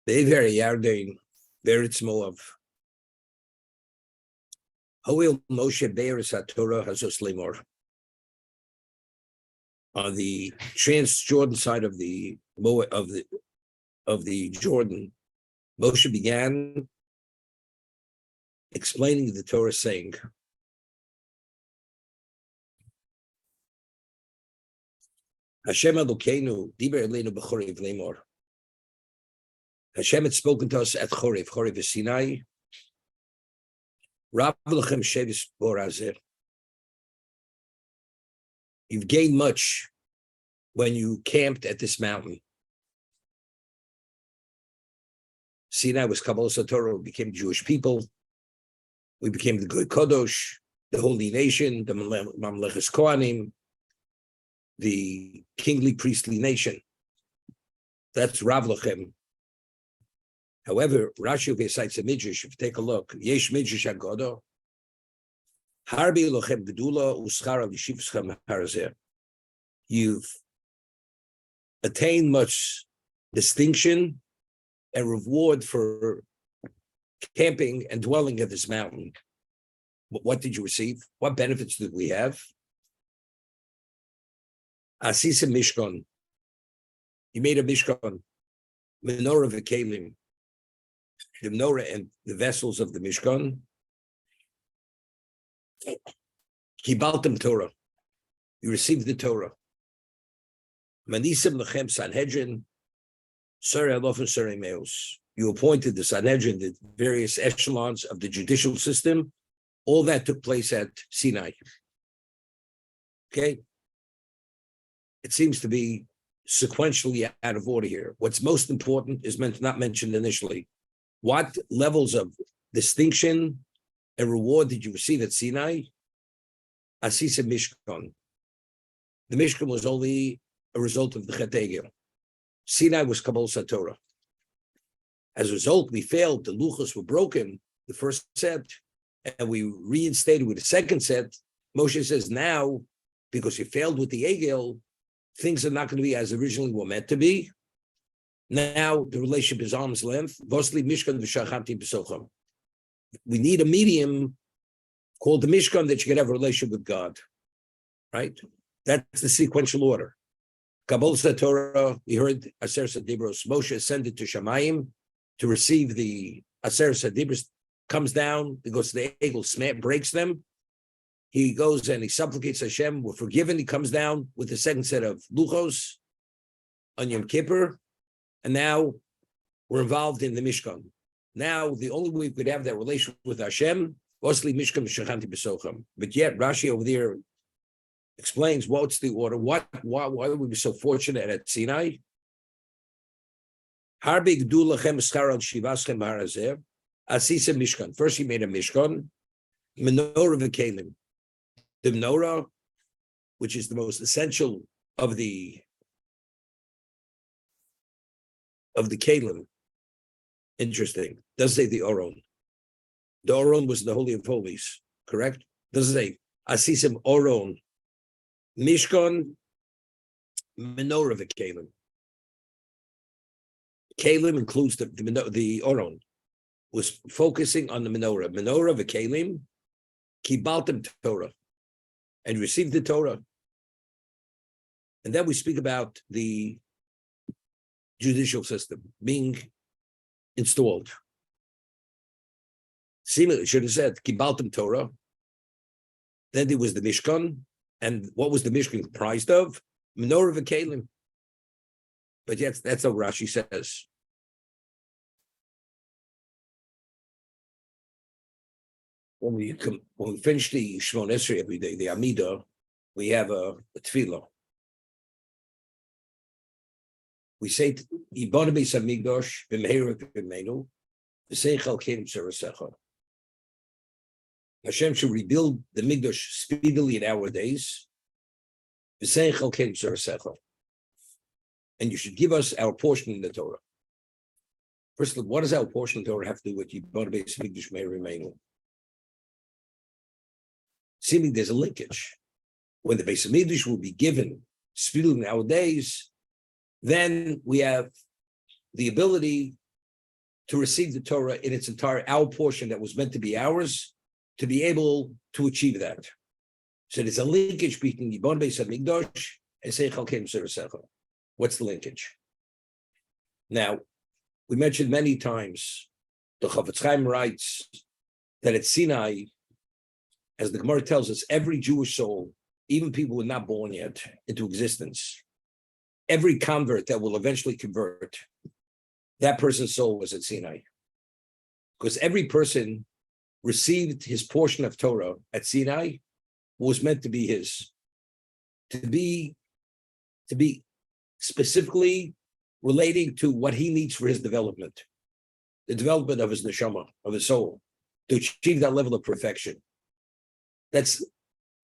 Be'ever Yarden, Beretz Moav. Hoil Moshe Be'eretz HaTorah Hazos Lemor. On the Trans-Jordan side of the Jordan, Moshe began explaining the Torah, saying, Hashem Elokeinu diber Eleinu b'Chorev Lemor. Hashem had spoken to us at Chorev. Chorev is Sinai. Rab lechem shevis bor hazeh. You've gained much when you camped at this mountain. Sinai was Kabbalas Torah. We became Jewish people. We became the Goy Kodosh, the holy nation, the Mamleches Kohanim, the kingly priestly nation. That's Rav Lachem. However, Rashi cites a midrash. If you take a look, Yesh midrash agodo. Harbi lochem gedula uschara l'shivschem harazeh. You've attained much distinction and reward for camping and dwelling at this mountain. What did you receive? What benefits did we have? Asisa Mishkan. You made a Mishkan, menorah v'kelim, the menorah and the vessels of the Mishkan. Kibaltem Torah. You received the Torah. Manisim lechem Sanhedrin, Sari Alof and Sari Meos. You appointed the Sanhedrin, the various echelons of the judicial system. All that took place at Sinai. Okay? It seems to be sequentially out of order here. What's most important is not mentioned initially. What levels of distinction and reward did you receive at Sinai? Asisa Mishkan. The Mishkan was only a result of the Chet Egel. Sinai was Kabbalas Torah. As a result, we failed. The luchos were broken, the first set, and we reinstated with the second set. Moshe says now, because you failed with the Egel, things are not going to be as originally were meant to be. Now the relationship is arm's length. Vosli Mishkan v'shachamti b'socham. We need a medium called the Mishkan that you can have a relationship with God. Right? That's the sequential order. Kabbalas Torah, we heard Aseret Dibros. Moshe ascended to Shamayim to receive the Aseret Dibros, comes down, he goes to the Egel, breaks them. He goes and he supplicates Hashem, we're forgiven. He comes down with the second set of luchos on Yom Kippur, and now we're involved in the Mishkan. Now, the only way we could have that relation with Hashem, mostly Mishkan v'shachanti b'socham. But yet, Rashi over there explains what's the order, why were we so fortunate at Sinai? Harbi g'du lachem eschar al shivaschem harazeh, asisa Mishkan. First, he made a Mishkan, menorah v'kelim. The menorah, which is the most essential of the kelim. Interesting. Doesn't say the Oron. The Oron was the Holy of Holies, correct? Doesn't say Asisim Oron. Mishkan, menorah v'kelim. Kelim includes the Oron. Was focusing on the menorah. Menorah v'kelim, kibaltem Torah. And received the Torah. And then we speak about the judicial system being installed. Seemingly, should have said, Kibaltem Torah. Then there was the Mishkan. And what was the Mishkan comprised of? Menorah v'kelim. But yet, that's what Rashi says. When we finish the Shmon Esrei every day, the Amida, we have a tefillah. We say, "Yibana beis hamikdash b'meira b'meinu, v'seichel kenim sarasecha." Hashem should rebuild the Mikdash speedily in our days. V'seichel kenim sarasecha, and you should give us our portion in the Torah. First of all, what does our portion in the Torah have to do with Yibana beis hamikdash b'meira b'meinu? Seeming there's a linkage. When the Beis Hamikdash will be given speedily nowadays, then we have the ability to receive the Torah in its entire, our portion that was meant to be ours, to be able to achieve that. So there's a linkage between Yibon Beis Hamikdash and Seichel Keim Seresecha. What's the linkage? Now, we mentioned many times, the Chafetz Chaim writes that at Sinai, as the Gemara tells us, every Jewish soul, even people who are not born yet into existence, every convert that will eventually convert, that person's soul was at Sinai. Because every person received his portion of Torah at Sinai was meant to be his. To be specifically relating to what he needs for his development, the development of his neshama, of his soul, to achieve that level of perfection. That's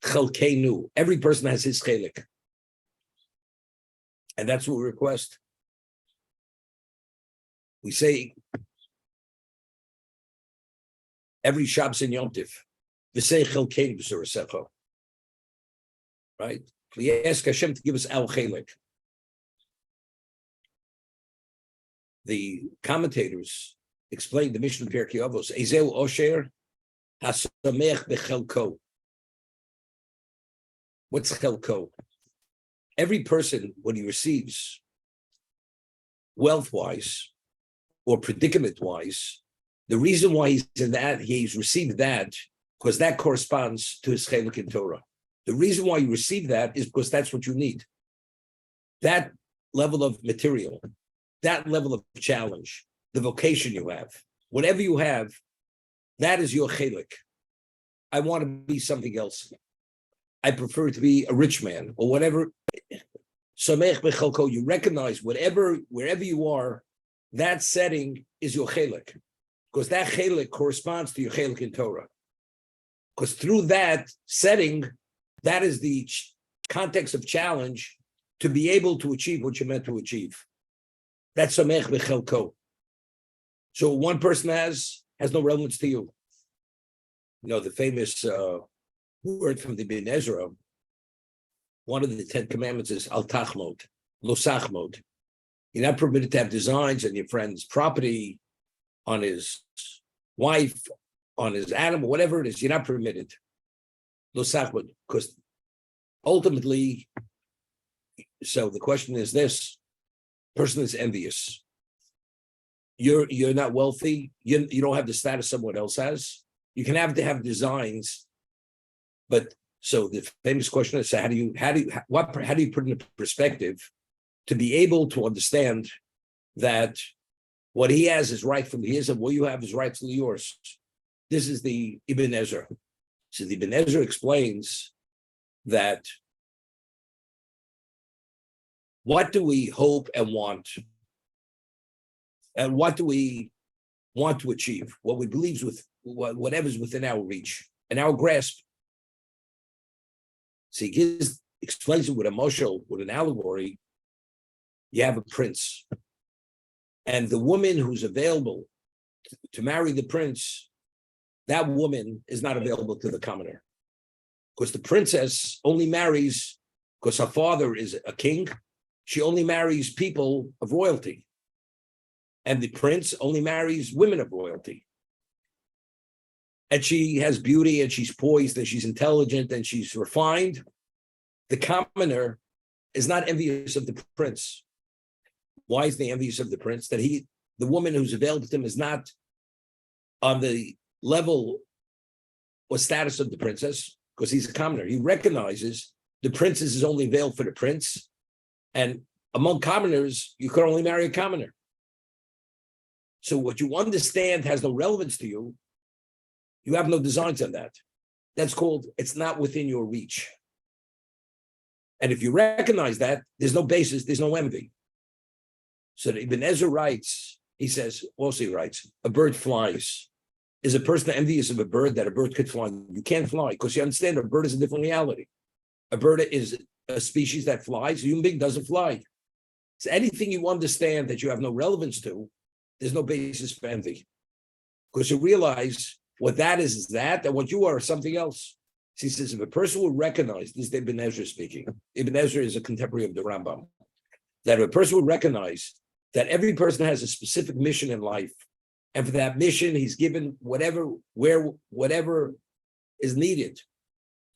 chalkeinu. Every person has his chelik. And that's what we request. We say every Shabbos and Yom Tiv, v'sei chalkeinu b'surasecha. Right? We ask Hashem to give us our chelik. The commentators explain the Mishnah Pirkei Avos, Ezeu Osher hasamech bechelko. What's chelko? Every person, when he receives wealth-wise or predicament-wise, the reason why he's in that, he's received that, because that corresponds to his chelik in Torah. The reason why you receive that is because that's what you need. That level of material, that level of challenge, the vocation you have, whatever you have, that is your chelik. I want to be something else. I prefer to be a rich man or whatever. Samech bechelko, you recognize wherever you are, that setting is your chelik, because that chelik corresponds to your chelik in Torah. Because through that setting, that is the context of challenge to be able to achieve what you're meant to achieve. That's samech bechelko. So one person has no relevance to you. You know, the famous word from the Ibn Ezra, one of the 10 commandments is al tachmod, lo sachmod. You're not permitted to have designs on your friend's property, on his wife, on his animal, whatever it is, you're not permitted. Lo sachmod, because ultimately, so the question is this: person is envious. You're not wealthy. You don't have the status someone else has. You can have to have designs, but so the famous question is: so how do you put it in perspective to be able to understand that what he has is rightfully his, and what you have is rightfully yours? This is the Ibn Ezra. So the Ibn Ezra explains that what do we hope and want? And what do we want to achieve? What we believe with whatever's within our reach and our grasp. So he explains it with a moshel, with an allegory. You have a prince, and the woman who's available to marry the prince, that woman is not available to the commoner, because the princess only marries, because her father is a king, she only marries people of royalty. And the prince only marries women of royalty. And she has beauty, and she's poised, and she's intelligent, and she's refined. The commoner is not envious of the prince. Why is he envious of the prince? That the woman who's available to him is not on the level or status of the princess, because he's a commoner. He recognizes the princess is only veiled for the prince, and among commoners, you could only marry a commoner. So what you understand has no relevance to you. You have no designs on that. That's called, it's not within your reach. And if you recognize that, there's no basis, there's no envy. So Ibn Ezra writes, he says, also he writes, a bird flies. Is a person envious of a bird that a bird could fly? You can't fly, because you understand a bird is a different reality. A bird is a species that flies, a human being doesn't fly. So anything you understand that you have no relevance to, there's no basis for envy, because you realize what that is that, and what you are is something else. So he says, if a person will recognize, this is Ibn Ezra speaking, Ibn Ezra is a contemporary of the Rambam, that if a person would recognize that every person has a specific mission in life, And for that mission, he's given whatever is needed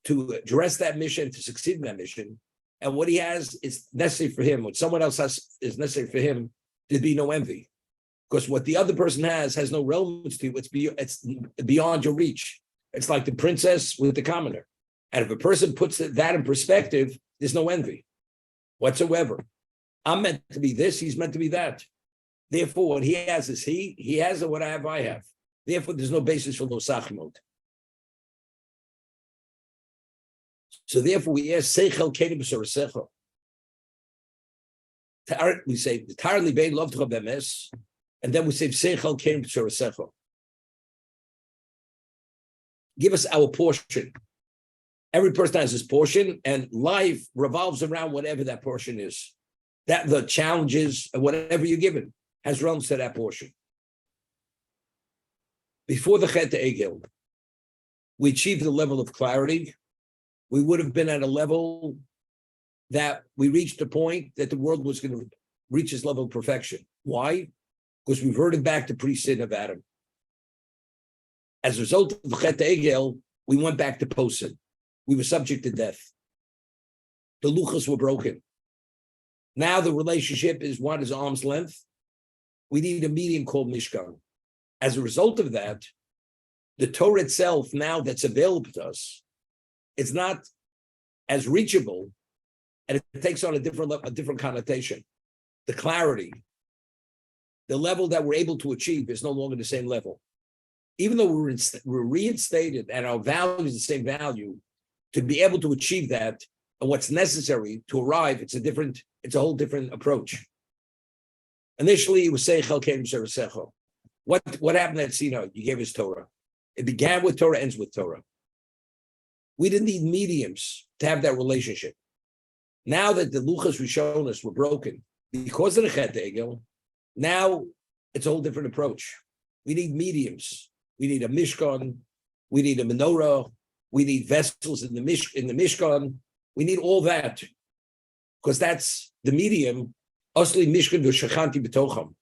to address that mission, to succeed in that mission. And what he has is necessary for him. What someone else has is necessary for him. There'd be no envy. Because what the other person has no relevance to you. It's beyond your reach. It's like the princess with the commoner. And if a person puts that in perspective, there's no envy whatsoever. I'm meant to be this, he's meant to be that. Therefore, what he has is he has, and what I have. Therefore, there's no basis for no sachmod. So therefore, we ask seichel kedim b'sorasechel. We say entirely bein love to bemes, and then we say seichel kedim b'sorasechel. Give us our portion. Every person has his portion, and life revolves around whatever that portion is. That the challenges, whatever you're given, has relevance to that portion. Before the Chet Egel, we achieved a level of clarity. We would have been at a level that we reached a point that the world was going to reach this level of perfection. Why? Because we've reverted back to pre-sin of Adam. As a result of the Chet Egel, we went back to post-sin. We were subject to death. The luchos were broken. Now the relationship is one is arm's length. We need a medium called Mishkan. As a result of that, the Torah itself, now that's available to us, it's not as reachable, and it takes on a different connotation. The clarity, the level that we're able to achieve is no longer the same level. Even though we're reinstated and our value is the same value, to be able to achieve that and what's necessary to arrive, it's a whole different approach. Initially, it was Seichel Kedim B'Sorasechel. What happened at Sinai? You gave us Torah. It began with Torah, ends with Torah. We didn't need mediums to have that relationship. Now that the luchas we've shown us were broken because of the Chet Egel, now it's a whole different approach. We need mediums. We need a Mishkan. We need a menorah. We need vessels in the Mishkan. We need all that because that's the medium. Osli Mishkan v'shachanti b'tocham.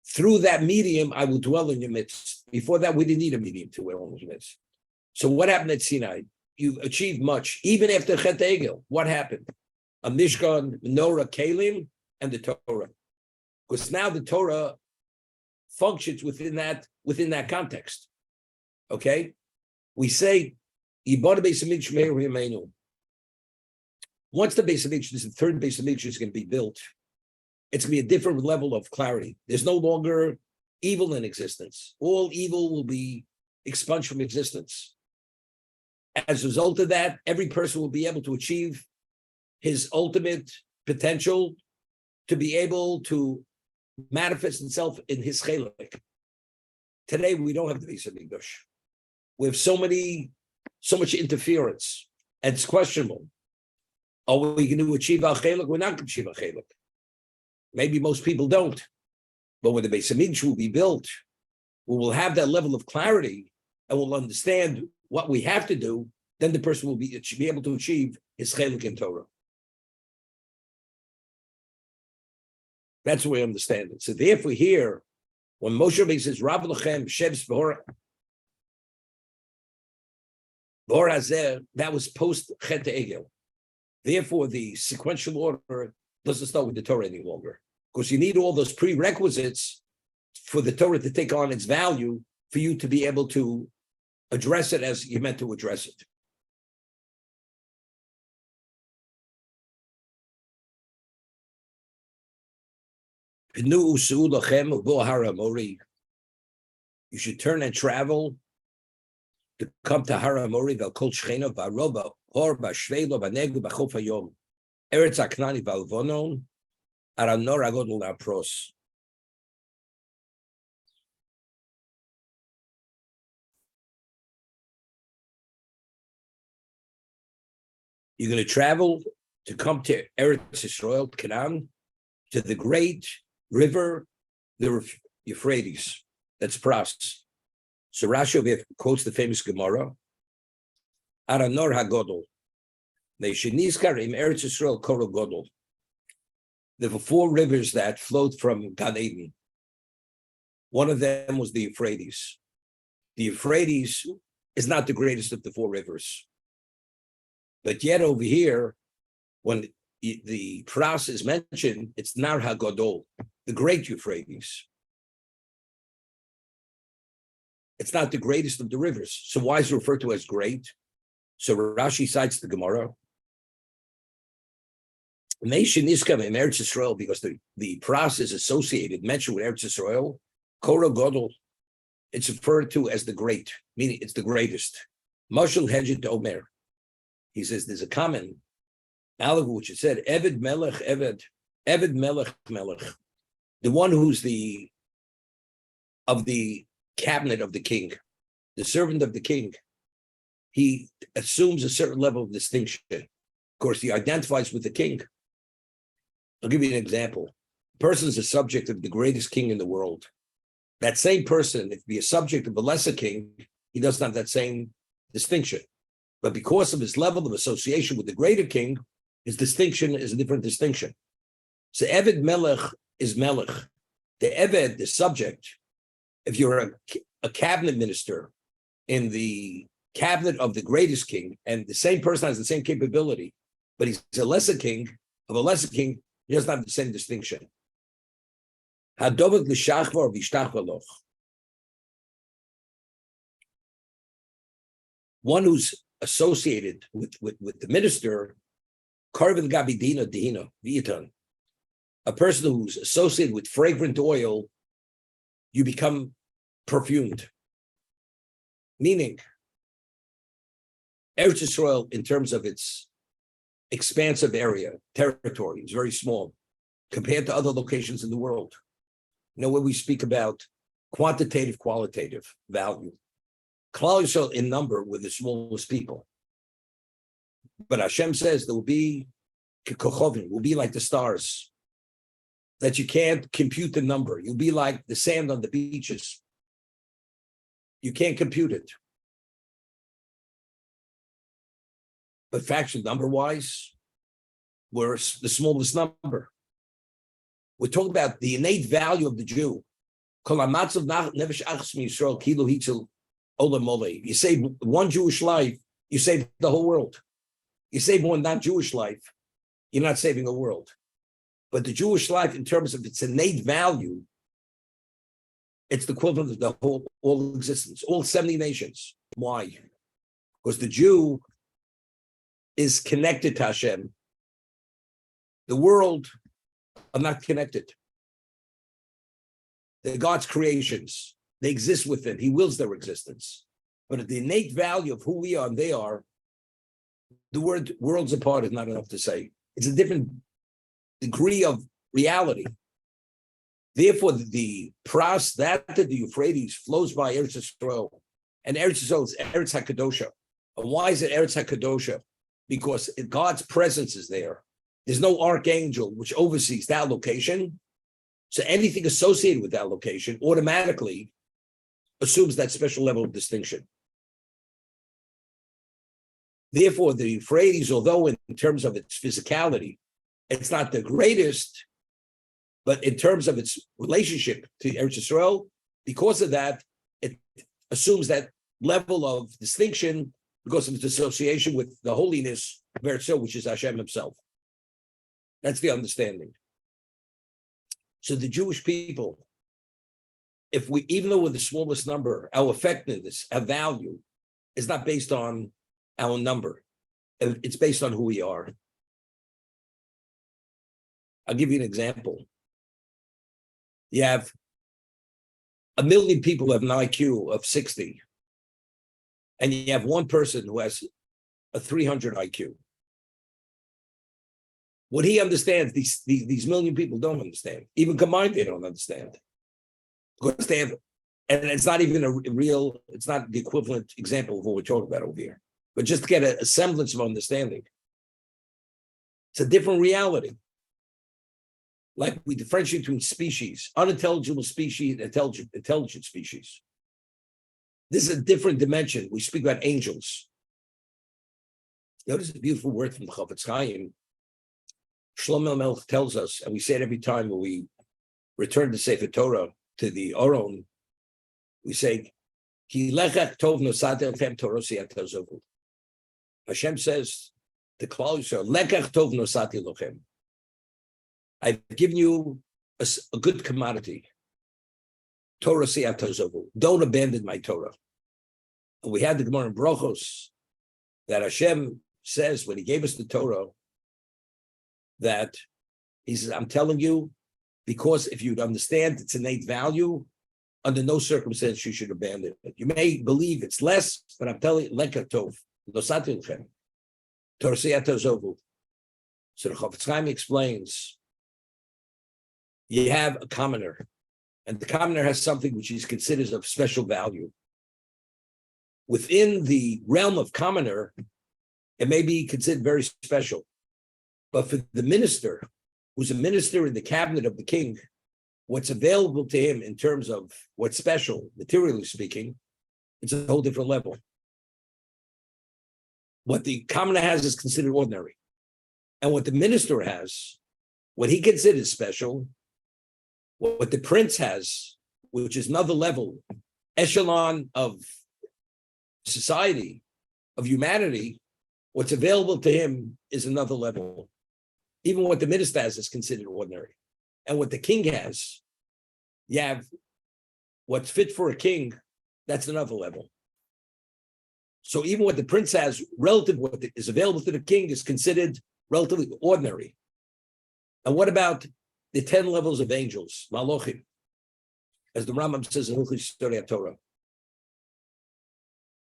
Through that medium, I will dwell in your midst. Before that, we didn't need a medium to dwell in your midst. So what happened at Sinai? You achieved much. Even after Chet Egel, what happened? A Mishkan, menorah, kelim, and the Torah. Because now the Torah functions within that context. Okay? We say, once the Beis Hamikdash, this is the third Beis Hamikdash is going to be built, it's going to be a different level of clarity. There's no longer evil in existence. All evil will be expunged from existence. As a result of that, every person will be able to achieve his ultimate potential to be able to manifest himself in his chelik. Today, we don't have the Beis Hamikdash. We have so much interference, and it's questionable. Are we going to achieve our chelik? We're not going to achieve our chelik. Maybe most people don't. But when the Beis Hamikdash will be built, we will have that level of clarity and we'll understand what we have to do, then the person will be able to achieve his chelik in Torah. That's the way I understand it. So therefore here, when Moshe Rabbeinu says, Rav Lachem, Shebs V'hor Hazeh, that was post Chet Egel. Therefore, the sequential order doesn't start with the Torah any longer. Because you need all those prerequisites for the Torah to take on its value for you to be able to address it as you meant to address it. You should turn and travel to come to Har HaMori, Kol Shcheno, V'Aroba, Hor, V'Shvelo, V'Negu, V'Chof HaYom, Eretz HaKnani, V'Alvonon, Aranor HaGodol Na'pros. You're going to travel to come to Eretz Yisrael, Canaan, to the great river, the Euphrates. That's Pras. So Rashi quotes the famous Gemara, Aranor HaGodol. Neishinizkar im Eretz Yisrael Koro Godol. There were 4 rivers that flowed from Gan Eden. One of them was the Euphrates. The Euphrates is not the greatest of the four rivers. But yet over here, when the Pras is mentioned, it's Nar HaGadol, the great Euphrates. It's not the greatest of the rivers. So why is it referred to as great? So Rashi cites the Gemara. Nation is coming in Eretz Yisrael because the Pras is associated, mentioned with Eretz Yisrael. Korah Gadol, it's referred to as the great, meaning it's the greatest. Mashal Hedjit Omer. He says there's a common allegory which it said, Eved Melech, Eved Melech, Melech. The one who's of the cabinet of the king, the servant of the king, he assumes a certain level of distinction. Of course, he identifies with the king. I'll give you an example. A person is a subject of the greatest king in the world. That same person, if be a subject of a lesser king, he doesn't have that same distinction. But because of his level of association with the greater king, his distinction is a different distinction. So Eved Melech is Melech. The Eved, the subject, if you're a cabinet minister in the cabinet of the greatest king, and the same person has the same capability, but he's a lesser king, he doesn't have the same distinction. One who's associated with the minister, a person who's associated with fragrant oil, you become perfumed. Meaning, Eretz Yisrael, in terms of its expansive area, territory, is very small compared to other locations in the world. You know, when we speak about quantitative, qualitative value, Klal Yisrael in number were the smallest people. But Hashem says there will be kekochovim, will be like the stars, that you can't compute the number. You'll be like the sand on the beaches. You can't compute it. But factually, number-wise, we're the smallest number. We're talking about the innate value of the Jew. You save one Jewish life, you save the whole world. You save one non-Jewish life, you're not saving the world. But the Jewish life, in terms of its innate value, it's the equivalent of the all existence, all 70 nations. Why? Because the Jew is connected to Hashem. The world are not connected. They're God's creations. They exist within. He wills their existence. But the innate value of who we are and they are, the word worlds apart is not enough to say. It's a different degree of reality. Therefore, the Pras, that the Euphrates flows by Eretz Yisrael, and Eretz Yisrael is Eretz HaKadosha. And why is it Eretz HaKadosha? Because God's presence is there. There's no archangel which oversees that location. So anything associated with that location automatically assumes that special level of distinction. Therefore, the Euphrates, although in terms of its physicality, it's not the greatest, but in terms of its relationship to Eretz Yisrael, because of that, it assumes that level of distinction because of its association with the holiness of Eretz Yisrael, which is Hashem himself. That's the understanding. So the Jewish people, if we, even though we're the smallest number, our effectiveness, our value is not based on our number. It's based on who we are. I'll give you an example. You have 1 million people who have an IQ of 60, and you have one person who has a 300 IQ. What he understands, these million people don't understand. Even combined, they don't understand. Because they have, and it's not even a real, it's not the equivalent example of what we're talking about over here. But just to get a semblance of understanding. It's a different reality. Like we differentiate between species, unintelligible species, intelligent species. This is a different dimension. We speak about angels. Notice a beautiful word from the Chafetz Chaim. Shlomo Melech tells us, and we say it every time when we return to Sefer Torah, to the Oron, we say, Ki lechach tov nosate lechem torosi atazovu. Hashem says, the Klal Yisrael, lekach tov nosati lochem. I've given you a good commodity. Torah siyatazovu. Don't abandon my Torah. And we had the Gemara in Brochos that Hashem says when He gave us the Torah that He says, I'm telling you, because if you'd understand its innate value, under no circumstance you should abandon it. You may believe it's less, but I'm telling you, lekach tov nosati lochem. Torah siyatazovu. So the Chofetz Chaim explains, you have a commoner, and the commoner has something which he considers of special value. Within the realm of commoner, it may be considered very special. But for the minister, who's a minister in the cabinet of the king, what's available to him in terms of what's special, materially speaking, it's a whole different level. What the commoner has is considered ordinary. And what the minister has, what he considers special, what the prince has, which is another level, echelon of society, of humanity, what's available to him is another level. Even what the minister has is considered ordinary. And what the king has, you have what's fit for a king, that's another level. So even what the prince has, relative to what is available to the king, is considered relatively ordinary. And what about the 10 levels of angels, Malochim, as the Rambam says in Hilchos Torah?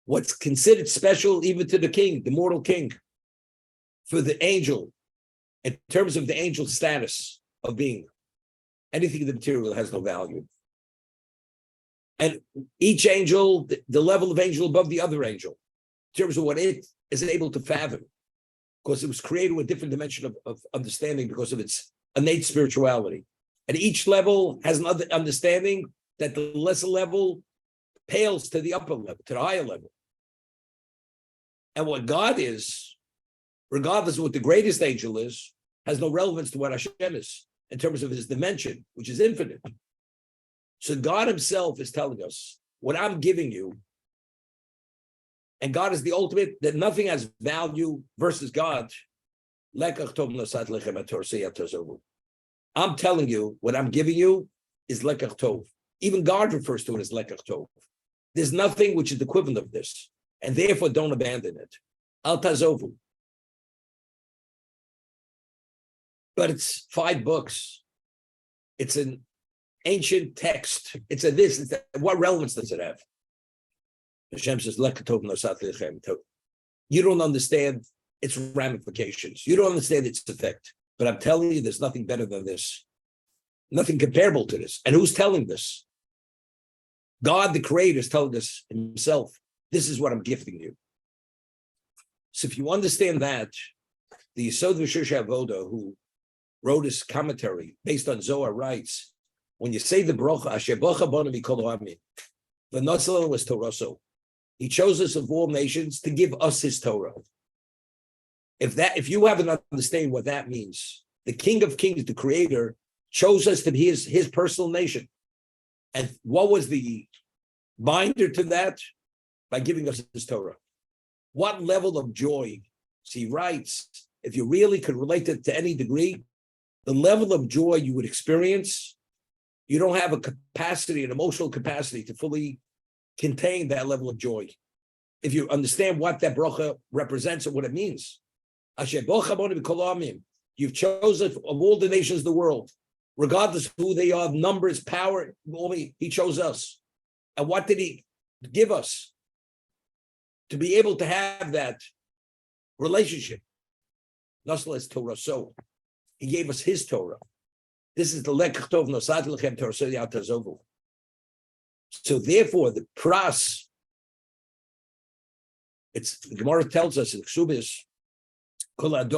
What's considered special even to the king, the mortal king, for the angel, in terms of the angel's status of being, anything in the material has no value. And each angel, the level of angel above the other angel, in terms of what it is able to fathom, because it was created with a different dimension of understanding because of its innate spirituality. And each level has another understanding that the lesser level pales to the upper level, to the higher level. And what God is, regardless of what the greatest angel is, has no relevance to what Hashem is in terms of his dimension, which is infinite. So God himself is telling us, what I'm giving you, and God is the ultimate, that nothing has value versus God. I'm telling you, what I'm giving you is lekach tov. Even God refers to it as lekach tov. There's nothing which is the equivalent of this, and therefore don't abandon it. Al tazovu. But it's 5 books. It's an ancient text. It's a this. It's a, what relevance does it have? Hashem says, lekach tov nosat lechem. You don't understand its ramifications. You don't understand its effect. But I'm telling you, there's nothing better than this. Nothing comparable to this. And who's telling this? God, the Creator, is telling us himself, this is what I'm gifting you. So if you understand that, the Yesod V'Shir Avoda, who wrote his commentary based on Zohar, writes, when you say the brocha, Asher Bocha Bonu Mikol Ha'amim, V'Notzalel was Toroso. He chose us of all nations to give us his Torah. If you have an understanding what that means, the King of Kings, the Creator, chose us to be his personal nation. And what was the binder to that? By giving us his Torah. What level of joy? So he writes, if you really could relate it to any degree, the level of joy you would experience, you don't have a capacity, an emotional capacity to fully contain that level of joy. If you understand what that bracha represents and what it means. You've chosen of all the nations of the world, regardless of who they are, numbers, power, he chose us. And what did he give us? To be able to have that relationship. Naslas Torah. So he gave us his Torah. This is the lekach tov nosat lechem Torah tazovu. So therefore, the pras, the Gemara tells us in Ksubis, if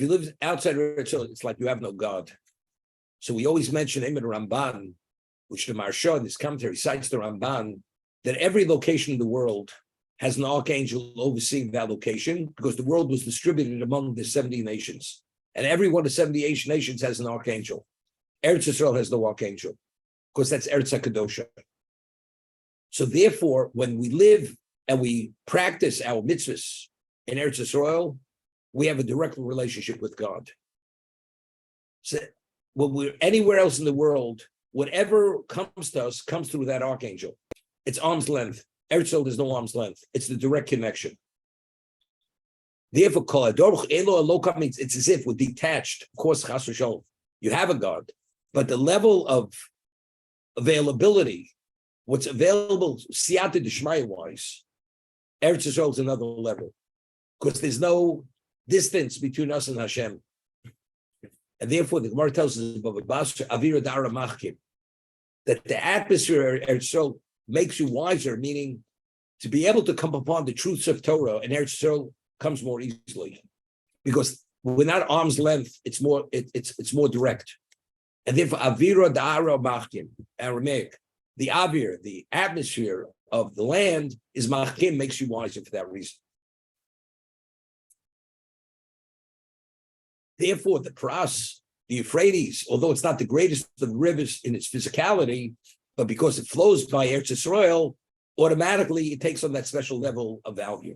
you live outside Eretz, it's like you have no God. So we always mention Emin Ramban, which the Maharsha in this commentary cites the Ramban, that every location in the world has an archangel overseeing that location because the world was distributed among the 70 nations. And every one of the 70 nations has an archangel. Eretz Yisrael has no archangel, because that's Eretz HaKadosha. So therefore, when we live and we practice our mitzvahs in Eretz Yisrael, we have a direct relationship with God. So when we're anywhere else in the world, whatever comes to us comes through that archangel. It's arm's length. Eretz Yisrael, there's no arm's length. It's the direct connection. Therefore, means it's as if we're detached. Of course, Chas v'Shalom, you have a God, but the level of availability, what's available, siyata d'shmaya wise, Eretz Yisrael is another level, because there's no distance between us and Hashem. And therefore, the Gemara tells us that the atmosphere of Eretz Yisrael makes you wiser, meaning to be able to come upon the truths of Torah, and Eretz Yisrael comes more easily, because we're not arm's length. It's more direct. And therefore, avira da'ara machkim, Aramaic, the avir, the atmosphere of the land is machkim, makes you wiser for that reason. Therefore, the Pras, the Euphrates, although it's not the greatest of the rivers in its physicality, but because it flows by Eretz Yisrael, automatically it takes on that special level of value.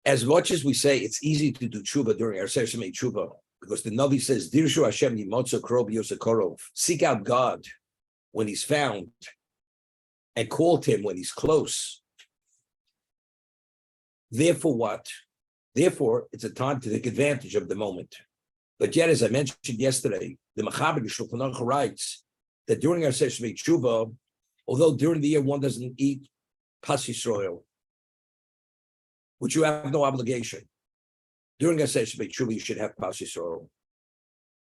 As much as we say it's easy to do tshuva during our session tshuva, because the Navi says, Dirshu Hashem yimotza krov yosekorov, seek out God when he's found, and call to him when he's close. Therefore, what? Therefore, it's a time to take advantage of the moment. But yet, as I mentioned yesterday, the Machaber Shulchan Aruch writes that during our session tshuva, although during the year one doesn't eat pas Yisrael, which you have no obligation, during our session tshuva you should have pas Yisrael,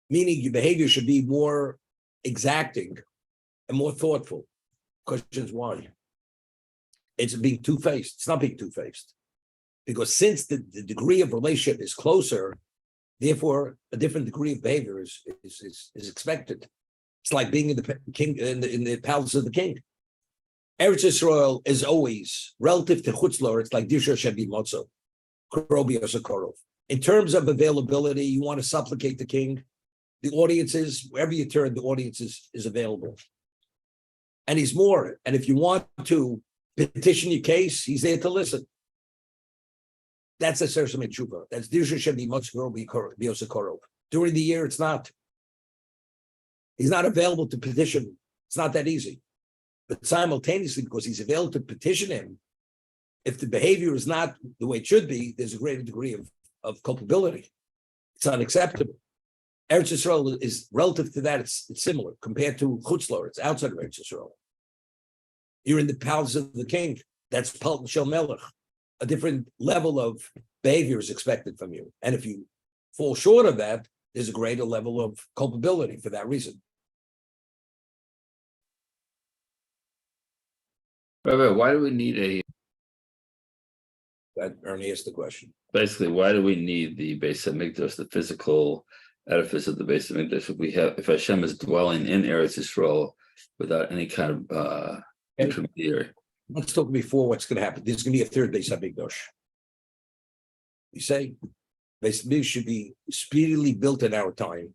meaning your behavior should be more exacting and more thoughtful. Questions why? It's being two-faced. It's not being two-faced. Because since the degree of relationship is closer, therefore a different degree of behavior is expected. It's like being in the king in the palace of the king. Eretz Yisrael is always relative to Chutz La'aretz. It's like Dirshu Hashem b'motzo, Krobi Yosekorov. In terms of availability, you want to supplicate the king. The audience is wherever you turn, the audience is available, and he's more. And if you want to petition your case, he's there to listen. That's a Sersem Tshuva. That's Dirshu Hashem b'motzo, Krobi Yosekorov. During the year, it's not. He's not available to petition. It's not that easy. But simultaneously, because he's available to petition him, if the behavior is not the way it should be, there's a greater degree of culpability. It's unacceptable. Eretz Yisrael is relative to that, it's similar compared to Chutz La'aretz, it's outside of Eretz Yisrael. You're in the palace of the king. That's Paltan Shel Melech. A different level of behavior is expected from you. And if you fall short of that, there's a greater level of culpability for that reason. Rabbi, why do we need That Ernie asked the question. basically, why do we need the Beis Hamikdash, the physical edifice of the Beis Hamikdash, if Hashem is dwelling in Eretz Yisrael without any kind of intermediary? Let's talk before what's going to happen. There's going to be a third Beis Hamikdash. We say Beis Hamikdash should be speedily built in our time.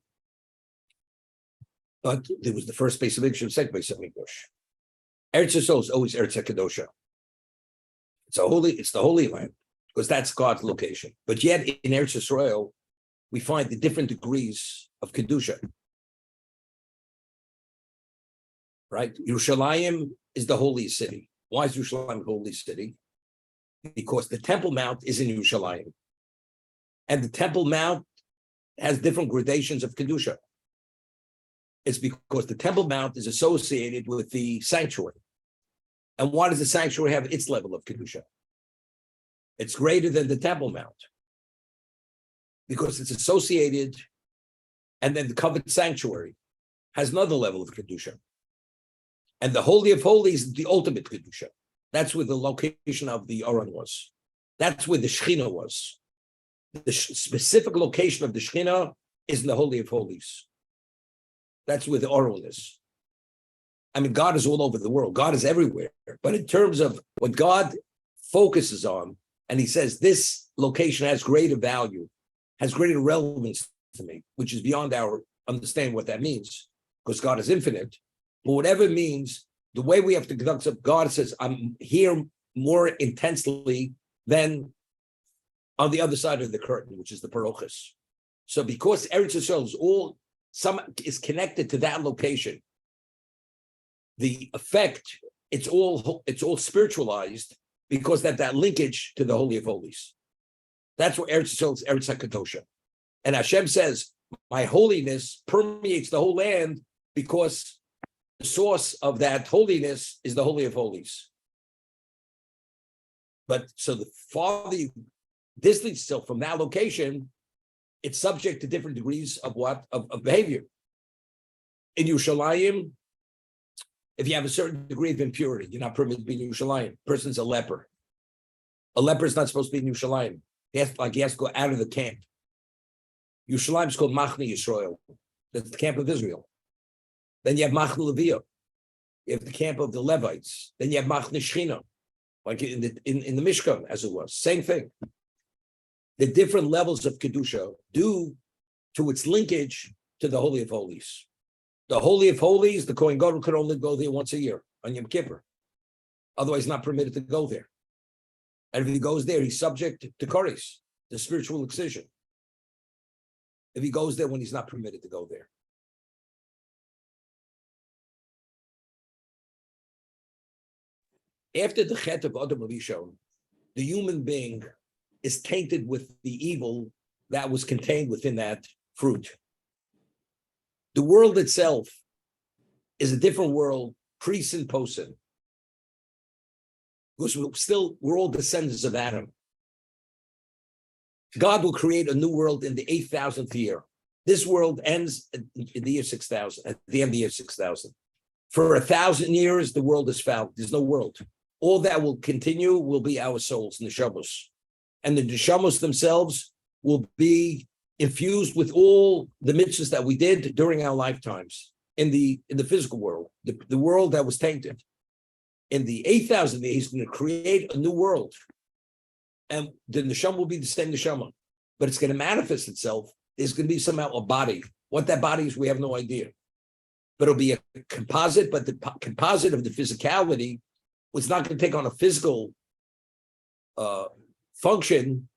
But there was the first Beis Hamikdash and the second Beis Hamikdash. Eretz Yisrael is always Eretz HaKadosha. It's the Holy Land, because that's God's location. But yet in Eretz Yisrael, we find the different degrees of Kedusha. Right? Yerushalayim is the holy city. Why is Yerushalayim the holy city? Because the Temple Mount is in Yerushalayim. And the Temple Mount has different gradations of Kedusha. It's because the Temple Mount is associated with the sanctuary. And why does the sanctuary have its level of Kedusha? It's greater than the Temple Mount, because it's associated, and then the covered sanctuary has another level of Kedusha. And the Holy of Holies is the ultimate Kedusha. That's where the location of the Aron was. That's where the Shekhinah was. The specific location of the Shekhinah is in the Holy of Holies. That's where the Aron is. I mean, God is all over the world. God is everywhere. But in terms of what God focuses on, and he says this location has greater value has greater relevance to me, which is beyond our understanding what that means, because God is infinite. But whatever it means, the way we have to conduct ourselves, God says, I'm here more intensely than on the other side of the curtain, which is the parochus. So because Eretz Yisrael is connected to that location, the effect, it's all spiritualized because that linkage to the Holy of Holies. That's what Eretz Yisrael is, Eretz HaKadosha. And Hashem says, my holiness permeates the whole land because the source of that holiness is the Holy of Holies. But so the farther you distance yourself from that location, it's subject to different degrees of of behavior. In Yerushalayim, if you have a certain degree of impurity, you're not permitted to be in Yerushalayim. Person's a leper. A leper is not supposed to be in Yerushalayim. He has to go out of the camp. Yerushalayim is called Machne Yisrael. That's the camp of Israel. Then you have Machne Leviah. You have the camp of the Levites. Then you have Machne Shechina, like in the Mishkan, as it was. Same thing. The different levels of Kedusha due to its linkage to the Holy of Holies. The Holy of Holies, the Kohen Gadol could only go there once a year on Yom Kippur. Otherwise, not permitted to go there. And if he goes there, he's subject to Koris, the spiritual excision. If he goes there when he's not permitted to go there. After the Chet of Adam Rishon, the human being is tainted with the evil that was contained within that fruit. The world itself is a different world, pre-sin, post-sin. Because we're all descendants of Adam. God will create a new world in the 8,000th year. This world ends in the year 6,000, at the end of the year 6,000. For 1,000 years, the world is found. There's no world. All that will continue will be our souls, neshamos. And the neshamos themselves will be infused with all the mitzvahs that we did during our lifetimes in the physical world, the world that was tainted. In the 8,000 years, he's going to create a new world. And the neshama will be the same neshama, but it's going to manifest itself. There's going to be somehow a body. What that body is, we have no idea. But it'll be a composite, but the composite of the physicality was not going to take on a physical function.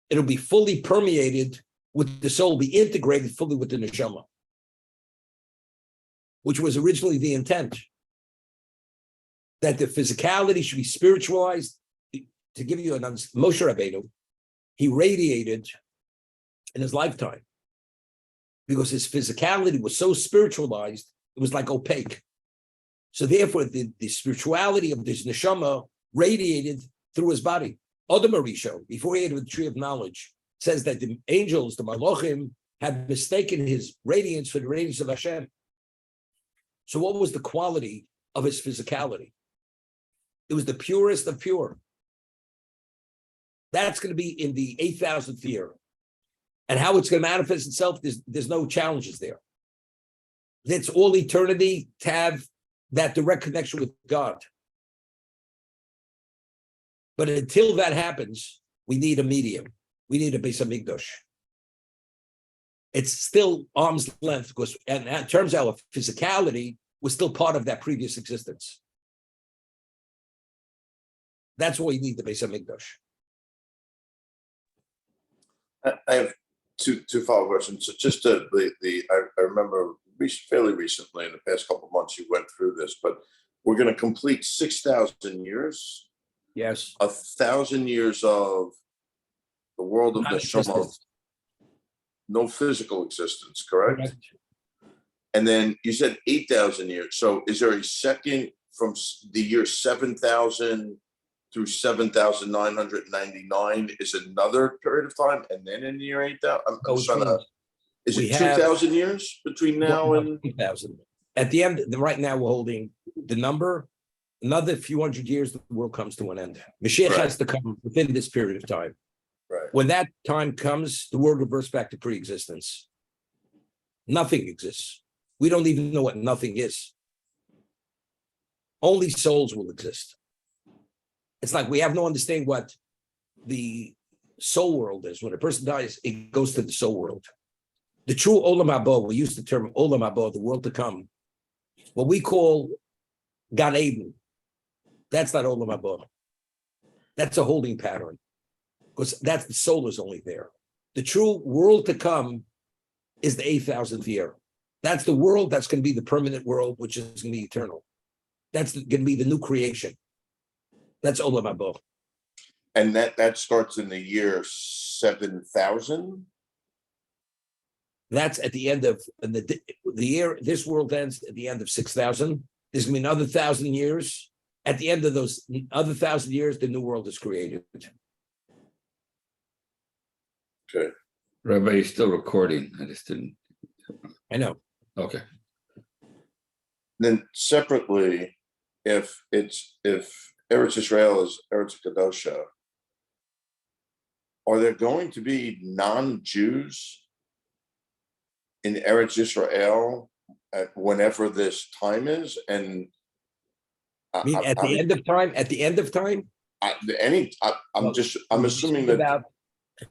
It'll be fully permeated with the soul, be integrated fully with the neshama, which was originally the intent. That the physicality should be spiritualized. To give you Moshe Rabbeinu, he radiated in his lifetime because his physicality was so spiritualized, it was like opaque. So therefore, the spirituality of this neshama radiated through his body. Adam Arisho, before he ate the tree of knowledge, says that the angels, the malachim, had mistaken his radiance for the radiance of Hashem. So what was the quality of his physicality? It was the purest of pure. That's going to be in the 8,000th year. And how it's going to manifest itself, there's no challenges there. It's all eternity to have that direct connection with God. But until that happens, we need a medium. We need a Beis Hamikdash. It's still arm's length because, and in terms of our physicality, was still part of that previous existence. That's why you need the Beis Hamikdash. I have two follow-up questions. So just I remember fairly recently, in the past couple of months, you went through this, but we're going to complete 6,000 years. Yes. 1,000 years of the world of the Neshama, Non-existence. no physical existence, correct? Correct. And then you said 8,000 years. So is there a second from the year 7,000 through 7,999 is another period of time, and then in the year 8,000? I'm trying to. Is it 2,000 years between now and 2,000? At the end, right now we're holding the number. Another few hundred years, the world comes to an end. Mashiach has to come within this period of time. right? When that time comes, the world reverts back to pre-existence. Nothing exists. We don't even know what nothing is. Only souls will exist. It's like we have no understanding what the soul world is. When a person dies, it goes to the soul world. The true Olam Haba, we use the term Olam Haba, the world to come. What we call Gan Eden, that's not Olam Haba. That's a holding pattern, because that's the soul is only there. The true world to come is the 8,000th year. That's the world that's going to be the permanent world, which is going to be eternal. That's going to be the new creation. That's Olam Haba. And that starts in the year 7,000. That's at the end of the year. This world ends at the end of 6,000. There's going to be another 1,000 years. At the end of those other 1,000 years, the new world is created. Okay. Rabbi, you're still recording. I just didn't. I know. Okay. Then separately, if Eretz Israel is Eretz Kadosha, are there going to be non-Jews in Eretz Israel whenever this time is? And I mean, at the end of time. At the end of time. I'm assuming that about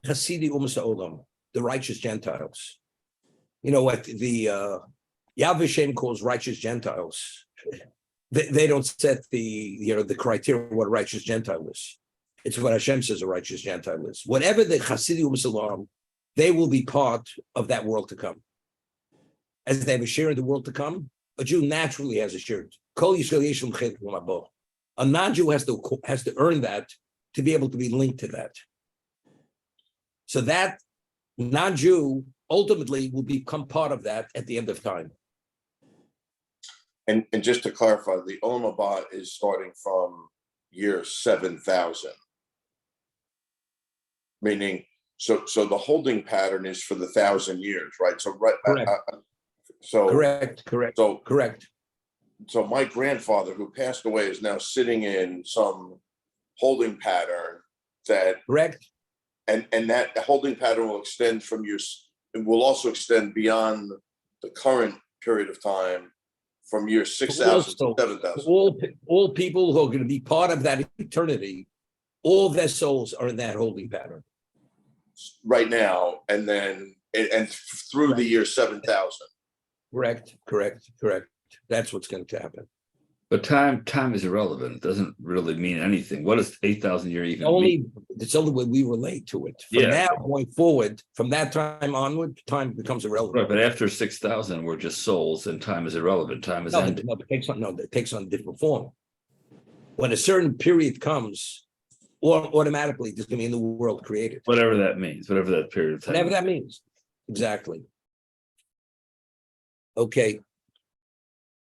Hasidi Umas Olam, the righteous Gentiles. You know what the Yahweh Shem calls righteous Gentiles. They don't set the criteria of what a righteous Gentile is. It's what Hashem says a righteous Gentile is. Whatever the Hasidi Umas Olam, they will be part of that world to come. As they have a share in the world to come, a Jew naturally has a share. A non-Jew has to earn that to be able to be linked to that. So that non-Jew ultimately will become part of that at the end of time. and just to clarify, the Olam Haba is starting from year 7,000. Meaning, so the holding pattern is for the 1,000 years, right? So Correct. Correct. So my grandfather, who passed away, is now sitting in some holding pattern that, Correct. and that holding pattern will extend from it will also extend beyond the current period of time from year 6,000 to 7,000. All people who are going to be part of that eternity, all their souls are in that holding pattern. Right now, and then and through the year 7,000. Correct. That's what's going to happen. But time is irrelevant. It doesn't really mean anything. What does 8,000 year even mean? It's only when we relate to it. From now going forward, from that time onward, time becomes irrelevant. Right, but after 6,000, we're just souls, and time is irrelevant. Time is ended. It takes on a different form. When a certain period comes, or automatically there's going to be a new world created. Whatever that means, whatever that period of time. Whatever that means. Exactly. Okay.